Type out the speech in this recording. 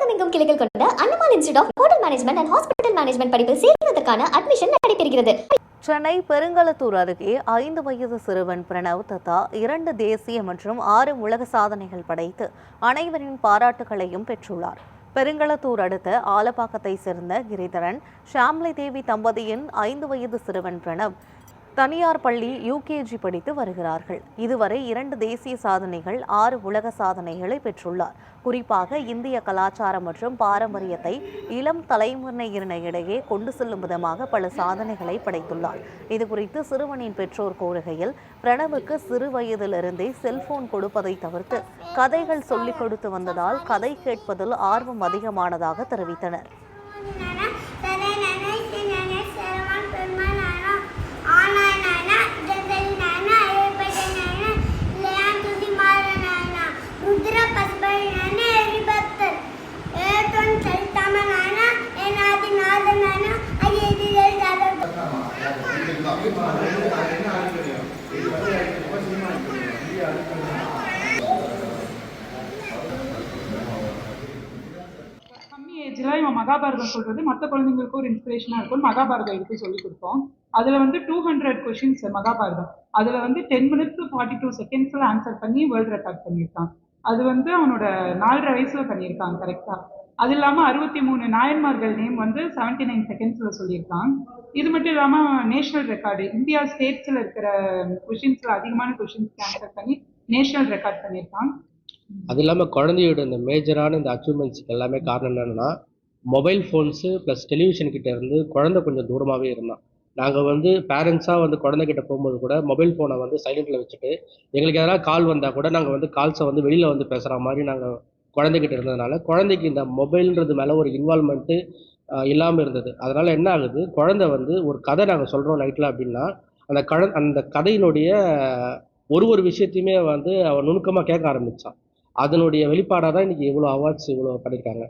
தமிழகமெங்கும் கிளைகள் கொண்ட Annamal institute of hotel management and hospital management படிப்பில் சேர்வதற்கான அட்மிஷன் நடைபெறுகிறது. சென்னை பெருங்களத்தூர் அருகே 5 வயது சிறுவன் பிரணவ் தத்தா 2 தேசிய மற்றும் 6 உலக சாதனைகள் படைத்து அனைவரின் பாராட்டுகளையும் பெற்றுள்ளார். பெருங்களத்தூர் அடுத்த ஆலப்பாக்கத்தை சேர்ந்த கிரிதரன் ஷாம்லி தேவி தம்பதியின் 5 வயது சிறுவன் பிரணவ் தனியார் பள்ளி UKG படித்து வருகிறார்கள். இதுவரை 2 தேசிய சாதனைகள் 6 உலக சாதனைகளை பெற்றுள்ளார். குறிப்பாக இந்திய கலாச்சாரம் மற்றும் பாரம்பரியத்தை இளம் தலைமுறையினரிடையே கொண்டு செல்லும் விதமாக பல சாதனைகளை படைத்துள்ளார். இதுகுறித்து சிறுவனின் பெற்றோர் கூறுகையில், பிரணவுக்கு சிறு வயதிலிருந்தே செல்போன் கொடுப்பதை தவிர்த்து கதைகள் சொல்லிக் கொடுத்து வந்ததால் கதை கேட்பதில் ஆர்வம் அதிகமானதாக தெரிவித்தனர். கம்மி ஏஜ்ல இவன் மகாபாரதம் சொல்றது மற்ற குழந்தைங்களுக்கும் ஒரு இன்ஸ்பிரேஷனா இருக்கும். மகாபாரதம் எடுத்து சொல்லி கொடுத்தோம். அதுல 200 கொஸ்டின்ஸ் மகாபாரதம். அதுல 10 minutes to 42 secondsல ஆன்சர் பண்ணி வேர்ல்ட் ரெக்கார்ட் பண்ணியிருக்கான். அது அவனோட 4.5 வயசுல பண்ணியிருக்கான் கரெக்டா. அது இல்லாம 63 நாயன்மார்கள் நேம் 79 செகண்ட்ஸ்ல சொல்லியிருக்கான். இது மட்டும் இல்லாம நேஷனல் ரெக்கார்டு இந்தியா ஸ்டேட்ஸ்ல இருக்கிற கொஸ்டின்ஸ்ல அதிகமான கொஸ்டின்ஸ்க்கு ஆன்சர் பண்ணி நேஷனல் ரெக்கார்ட் பண்ணியிருக்கான். அது இல்லாமல் குழந்தையோட இந்த மேஜரான இந்த அச்சீவ்மெண்ட்ஸுக்கு எல்லாமே காரணம் என்னென்னா, மொபைல் ஃபோன்ஸு ப்ளஸ் டெலிவிஷன் கிட்ட இருந்து குழந்தை கொஞ்சம் தூரமாகவே இருந்தான். நாங்கள் பேரண்ட்ஸாக குழந்தைகிட்ட போகும்போது கூட மொபைல் ஃபோனை சைலண்டில் வச்சுட்டு, எங்களுக்கு எதனா கால் வந்தால் கூட நாங்கள் கால்ஸை வெளியில் பேசுகிற மாதிரி நாங்கள் குழந்தைகிட்ட இருந்ததுனால, குழந்தைக்கு இந்த மொபைல்ன்றது மேலே ஒரு இன்வால்மெண்ட்டு இல்லாமல் இருந்தது. அதனால் என்ன ஆகுது, குழந்தை ஒரு கதை நாங்கள் சொல்கிறோம் நைட்டில் அப்படின்னா, அந்த கதையினுடைய ஒரு விஷயத்தையுமே அவன் நுணுக்கமாக கேட்க ஆரம்பித்தான். அதனுடைய வெளிப்பாடாக தான் இன்றைக்கி இவ்வளோ அவார்ட்ஸ் இவ்வளோ பண்ணியிருக்காங்க.